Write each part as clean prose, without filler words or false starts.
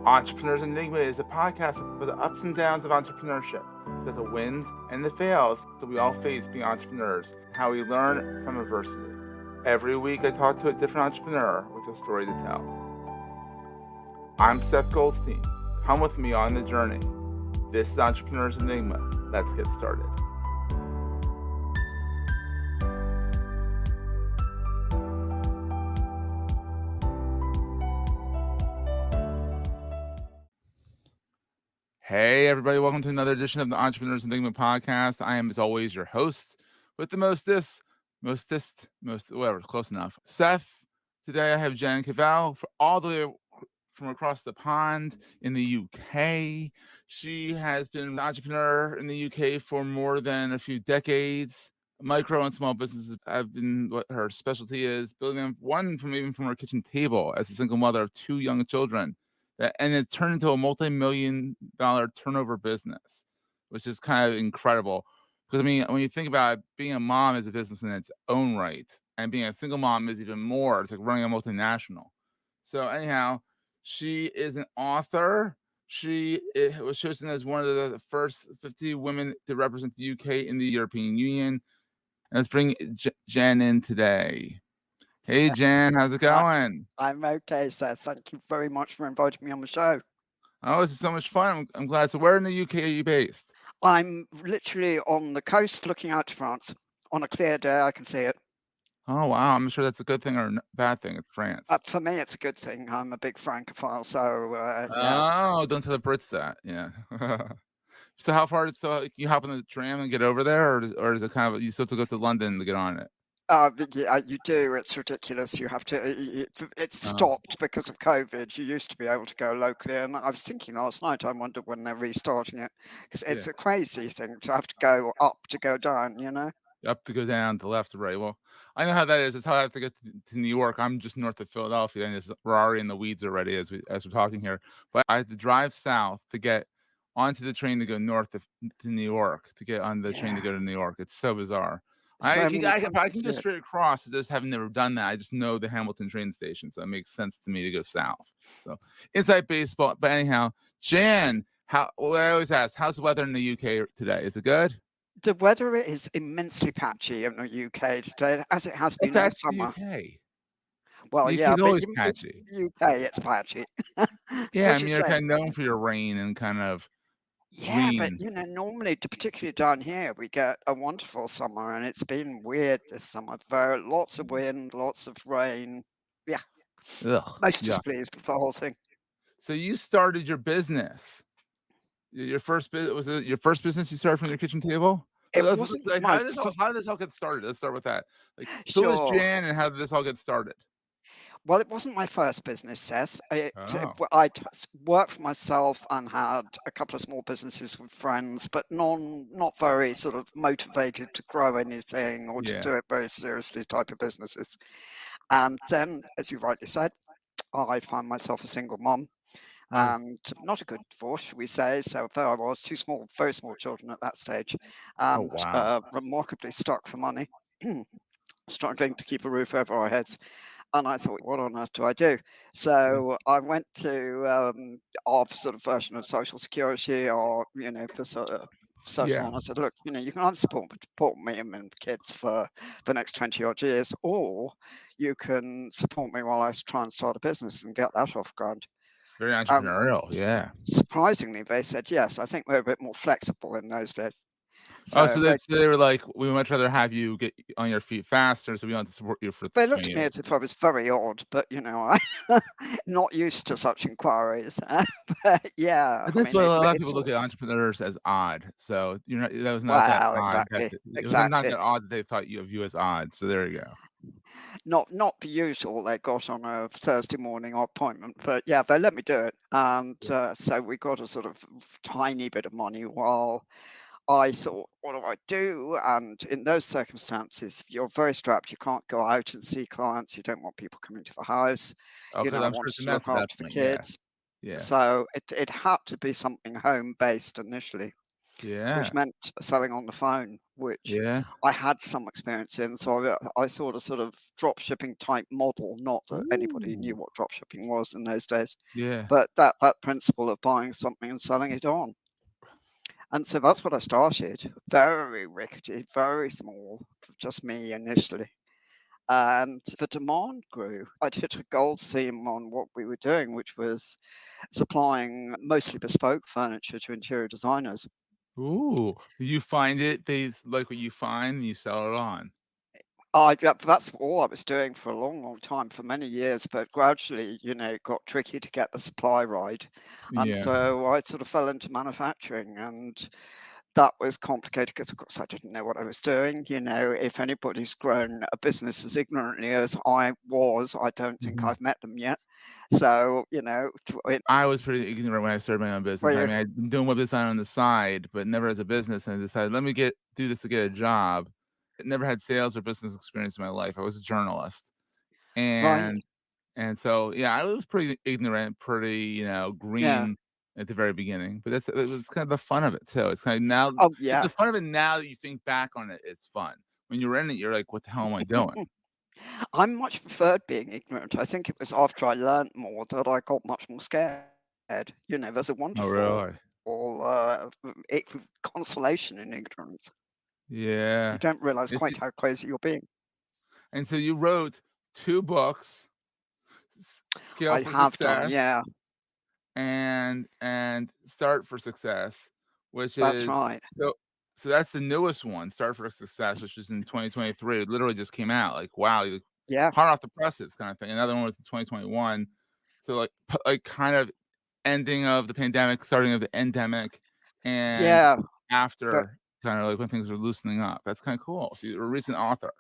Entrepreneur's Enigma is a podcast for the ups and downs of entrepreneurship, so the wins and the fails that we all face being entrepreneurs, and how we learn from adversity. Every week I talk to a different entrepreneur with a story to tell. I'm Seth Goldstein. Come with me on the journey. This is Entrepreneur's Enigma. Let's get started. Hey, everybody. Welcome to another edition of the Entrepreneur's Enigma podcast. I am, as always, your host with the mostest, whatever, close enough, Seth. Today I have Jen Cavelle all the way from across the pond in the UK. She has been an entrepreneur in the UK for more than a few decades. Micro and small businesses have been what her specialty is, building them even from her kitchen table as a single mother of two young children. And it turned into a multi-million-dollar turnover business, which is kind of incredible. Because, I mean, when you think about it, being a mom is a business in its own right, and being a single mom is even more. It's like running a multinational. So anyhow, she is an author. She was chosen as one of the first 50 women to represent the UK in the European Union. And let's bring Jen in today. Hey, Jen, how's it going? I'm okay, Seth. Thank you very much for inviting me on the show. Oh, this is so much fun. I'm glad. So where in the UK are you based? I'm literally on the coast looking out to France. On a clear day, I can see it. Oh, wow. I'm sure that's a good thing or a bad thing. It's France. For me, it's a good thing. I'm a big Francophile, so yeah. Oh, don't tell the Brits that. Yeah. So how far? So you hop on the tram and get over there, or is it kind of you still have to go to London to get on it? Yeah, you do. It's ridiculous. You have to. It's stopped because of COVID. You used to be able to go locally, and I was thinking last night. I wonder when they're restarting it because it's a crazy thing to have to go up to go down. You know. Up to go down, to left to right. Well, I know how that is. It's how I have to get to New York. I'm just north of Philadelphia, and we're already in the weeds already as we're talking here. But I have to drive south to get onto the train to go north to New York to get on the train to go to New York. It's so bizarre. I can just straight across. I just have never done that. I just know the Hamilton train station, so it makes sense to me to go south. So inside baseball. But anyhow, Jan, I always ask, how's the weather in the UK today? Is it good? The weather is immensely patchy in the UK today, as it has been all That's the summer. UK. Well, The UK yeah, is but always in patchy. the UK, it's patchy. Yeah, I Which mean, is you're saying, kind of known for your rain and kind of yeah, but green. normally, particularly down here, we get a wonderful summer, and it's been weird this summer. There lots of wind, lots of rain. Yeah, Ugh, most yeah. displeased with the whole thing. So you started your business. Your first was it your first business you started from your kitchen table? It wasn't Like, my how did this all get started? Let's start with that. Like, who is sure. Jan and how did this all get started? Well, it wasn't my first business, Seth. Oh, I worked for myself and had a couple of small businesses with friends, but not very sort of motivated to grow anything or to yeah. do it very seriously type of businesses. And then, as you rightly said, I found myself a single mom Oh, and not a good divorce, should we say. So there I was, two small, very small children at that stage, oh and wow. remarkably stuck for money, struggling to keep a roof over our heads. And I thought, what on earth do I do? Yeah. So I went to our sort of version of Social Security, or the sort of social, Yeah. and I said, look, you can either support me and my kids for the next 20 odd years, or you can support me while I try and start a business and get that off ground. Very Um, entrepreneurial. s- Yeah. Surprisingly, they said yes. I think we're a bit more flexible in those days. Oh, So so they were like, we would much rather have you get on your feet faster, so we want to support you for they looked 20 at me years. as if I was very odd, but I'm not used to such inquiries. But yeah, And I that's mean, why a lot of it's people all look at entrepreneurs as odd. So you're not that was not that well, odd that exactly, it was not exactly. that odd that they thought of you as odd. So there you go. Not the usual they got on a Thursday morning appointment, but yeah, they let me do it, and Yeah. so we got a sort of tiny bit of money while I thought, what do I do? And in those circumstances, you're very strapped. You can't go out and see clients. You don't want people coming to the house. Oh, because I I'm sure wanted it's a to look mess at that after the point. Yeah. kids. Yeah. So it had to be something home based initially. Yeah. which meant selling on the phone, which Yeah. I had some experience in. So I thought a sort of drop shipping type model, not that anybody knew Ooh. what drop shipping was in those days, Yeah. but that principle of buying something and selling it on. And so that's what I started. Very rickety, very small, just me initially. And the demand grew. I'd hit a gold seam on what we were doing, which was supplying mostly bespoke furniture to interior designers. Ooh. You find it, they like what you find, and you sell it on. Yeah, that's all I was doing for a long, long time, for many years, but gradually, it got tricky to get the supply right. And Yeah. so I sort of fell into manufacturing, and that was complicated because, of course, I didn't know what I was doing. If anybody's grown a business as ignorantly as I was, I don't think Mhm. I've met them yet. So, I was pretty ignorant when I started my own business. where I you mean, I'd been doing web design on the side, but never as a business, and I decided, "Let me do this to get a job." I never had sales or business experience in my life. I was a journalist, right, and so, yeah, I was pretty ignorant, pretty, yeah. green at the very beginning, but it was kind of the fun of it too. It's kind of now Oh, it's yeah. the fun of it now that you think back on it, it's fun. When you're in it, you're like, "What the hell am I doing?" I much preferred being ignorant. I think it was after I learned more that I got much more scared. There's a Oh, wonderful really? consolation in ignorance. You Yeah. don't realize It's quite how crazy you're being. and so you wrote 2 books, Scale I for have done, Success yeah, and Start for Success, which that's is right. so that's the newest one, Start for Success, which is in 2023. It literally just came out, like, wow, Yeah, hot off the presses kinda thing. Another one was in 2021. So, like, kind of ending of the pandemic, starting of the endemic, and yeah. That after kinda like when things are loosening up. That's kinda cool. So you're a recent author.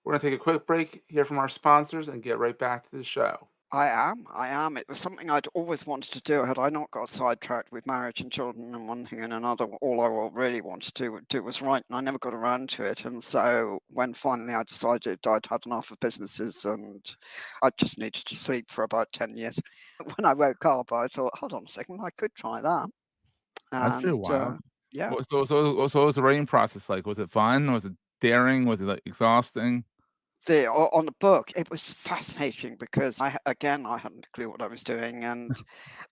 We're gonna take a quick break, hear from our sponsors, and get right back to the show. I am. It was something I'd always wanted to do. Had I not got sidetracked with marriage and children and one thing and another, all I really wanted to do was write, and I never got around to it. And so when finally I decided I'd had enough of businesses and I just needed to sleep for about 10 years, when I woke up, I thought, hold on a second, I could try that. That's pretty And wild. yeah. What was the writing process like? Was it fun? Was it daring? Was it, like, exhausting? On the book, it was fascinating because again, I hadn't a clue what I was doing, and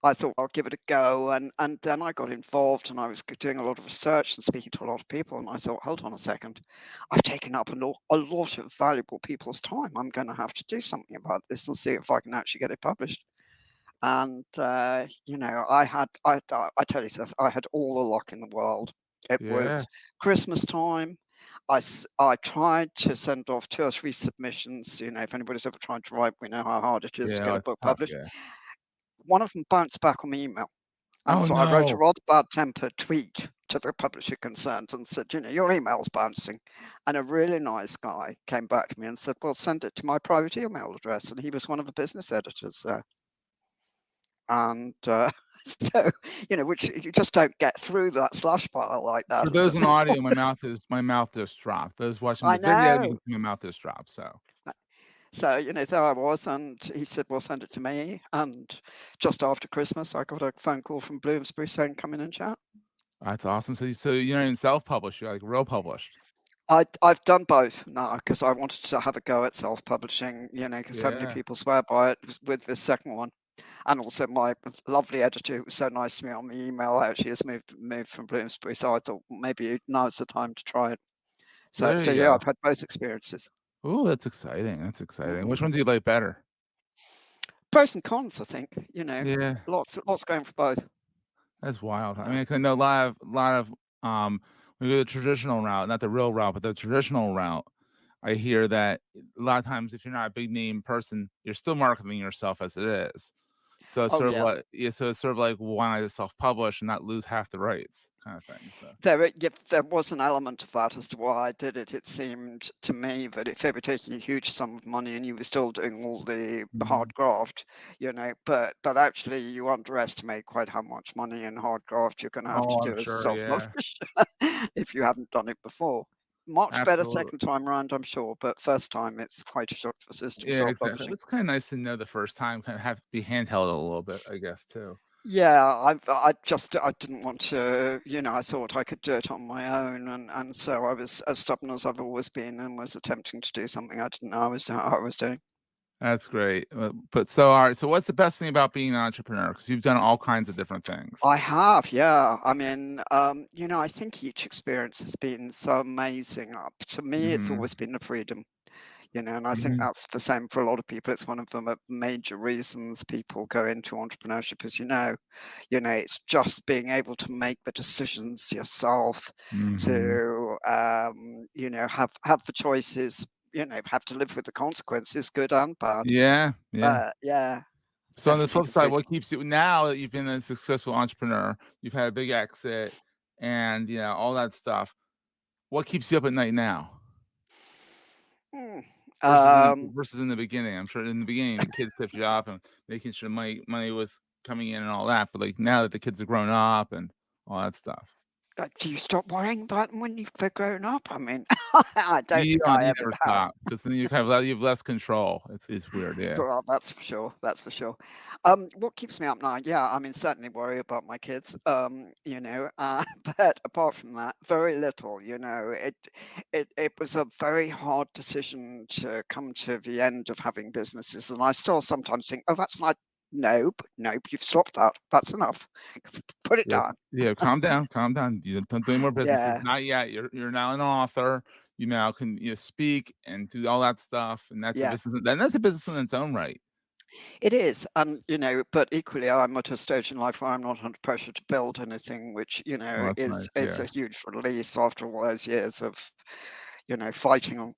I thought I'll give it a go, and then I got involved, and I was doing a lot of research and speaking to a lot of people, and I thought, hold on a second, I've taken up a lot of valuable people's time. I'm going to have to do something about this and see if I can actually get it published. And I tell you this, I had all the luck in the world. It Yeah. was Christmas time. I tried to send off 2 or 3 submissions. If anybody's ever tried to write, we know how hard it is to Yeah, get oh, a it's book tough, published. yeah. One of them bounced back on my email, and Oh, so I wrote a no. rather bad-tempered tweet to the publisher concerned and said, "Your email's bouncing." And a really nice guy came back to me and said, "Well, send it to my private email address." And he was one of the business editors there. And so, which you just don't get through that slush pile like For that and those say, in audio, my mouth just dropped. Those watching "I the video, you know." can see my mouth just dropped, so So, there I was, and he said, "Well, send it to me." And just after Christmas, I got a phone call from Bloomsbury saying, "Come in and chat." that's awesome. So you're not even self-published, you're, like, real published. I've done both now because I wanted to have a go at self-publishing, because so many Yeah. people swear by it with this second one. And also my lovely editor who was so nice to me on the email actually has moved from Bloomsbury. So I thought maybe now's the time to try it. So There so you yeah, go. I've had both experiences. Ooh, that's exciting, that's exciting. Which Mm. one do you like better? Pros and cons, I think, Yeah. lots going for both. That's wild. I Uh, mean, 'cause I know a lot of, when you go the traditional route, not the real route, but the traditional route, I hear that a lot of times if you're not a big name person, you're still marketing yourself as it is. So it's oh sort of yeah. like yeah, so it's sort of like, why not just self-publish and not lose half the rights kinda thing, so Yeah, there was an element of that as to why I did it. It seemed to me that if they were taking a huge sum of money and you were still doing all the mhm. hard graft, but actually you underestimate quite how much money and hard graft you're going to have to Oh, I'm do as a sure, yeah. self-publisher if you haven't done it before. Much better Absolutely. second time around, I'm sure, but first time it's quite a shock to the system Yeah, exactly. self-publishing. It's kinda nice to know the first time, kinda have to be handheld a little bit, I guess, too. Yeah, I didn't want to, I thought I could do it on my own, and so I was as stubborn as I've always been, and was attempting to do something I didn't know I was doing. That's great. But so, all right. So, what's the best thing about being an entrepreneur? Because you've done all kinds of different things. I have, yeah. I mean, I think each experience has been so amazing. To me, it's Hmm. always been the freedom. And I think Hmm. that's the same for a lot of people. It's one of the major reasons people go into entrepreneurship, as you know. It's just being able to make the decisions yourself, Hmm. to have the choices, have to live with the consequences, good and bad. Yeah. Yeah. But yeah, So, on the definitely flip the side, freedom. what keeps you now that you've been a successful entrepreneur, you've had a big exit, and all that stuff. What keeps you up at night now Mm. versus in the beginning? I'm sure in the beginning the kids kept you up and making sure money was coming in and all that. But like now that the kids are grown up and all that stuff, Do you stop worrying about them when they're grown up? I mean, I don't you think don't, I you ever never have. stop because then you have less control. It's weird, yeah. Well, that's for sure. That's for sure. What keeps me up now? Yeah, I mean, certainly worry about my kids. But apart from that, very little. It was a very hard decision to come to the end of having businesses, and I still sometimes think, oh, that's not. Nope, nope. You've stopped that. That's enough. Put it Yeah, down. yeah. Calm down, calm down. You don't do any more businesses. Yeah, Not yet. You're now an author. You now can speak and do all that stuff, and that's a yeah. business. Then that's a business in its own right. It is, and but equally, I'm at a stage in life where I'm not under pressure to build anything, which Oh, that's is nice. Yeah. a huge release after all those years of fighting on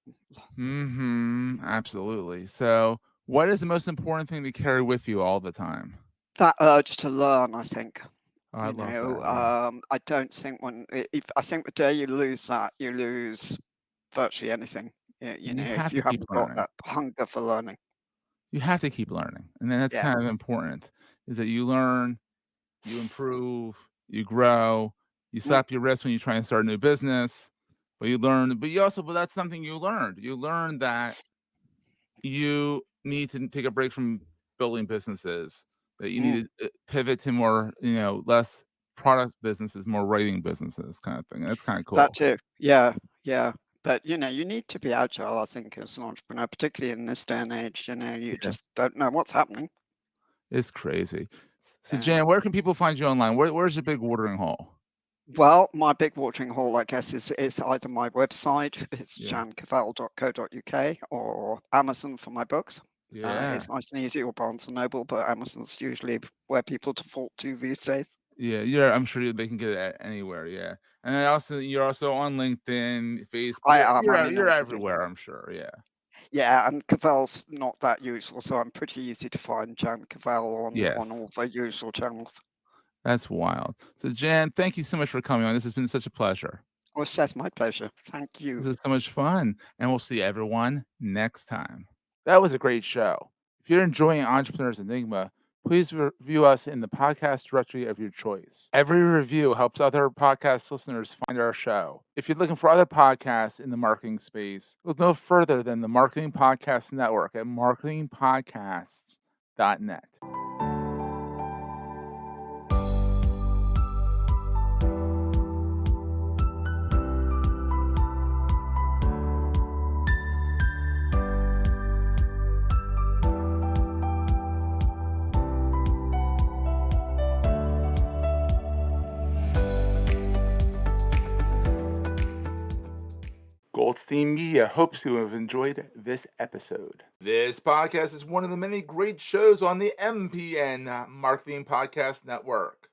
Absolutely. So, what is the most important thing to carry with you all the time? that urge to learn. I think Oh, I love that. Yeah. I don't think if I think the day you lose that, you lose virtually anything. And you If have you to keep haven't got learning. that hunger for learning. You have to keep learning, and then that's Yeah. kind of important. Is that you learn, you improve, you grow, you Mm, slap your wrist when you try and start a new business, but you learn. But you also, but that's something you learned. You learned that you need to take a break from building businesses, that you mm. need to pivot to more, less product businesses, more writing businesses, kind of thing. That's kind of That cool. too. Yeah, yeah. But you need to be agile, I think, as an entrepreneur, particularly in this day and age. You Yeah, just don't know what's happening. it's crazy. So, Yeah. Jan, where can people find you online? Where's your big watering hole? Well, my big watering hole, I guess, is either my website, it's Yeah, jancavelle.co.uk, or Amazon for my books. yeah, It's nice and easy, or Barnes and Noble, but Amazon's usually where people default to these days. yeah. Yeah, I'm sure they can get it anywhere. Yeah, and then also you're also on LinkedIn, I Facebook. am. You're I'm in you're all the big. everywhere. I'm sure. Yeah. Yeah, and Cavelle's not that useful, so I'm pretty easy to find Jan Cavelle on Yes. all the usual channels. That's wild. So, Jan, thank you so much for coming on. This has been such a pleasure. Well, that's my pleasure. Thank you. This is so much fun, and we'll see everyone next time. That was a great show. If you're enjoying Entrepreneurs Enigma, please review us in the podcast directory of your choice. Every review helps other podcast listeners find our show. If you're looking for other podcasts in the marketing space, look no further than the Marketing Podcast Network at marketingpodcasts.net. Goldstein Media hopes you have enjoyed this episode. This podcast is one of the many great shows on the MPN Marketing Podcast Network.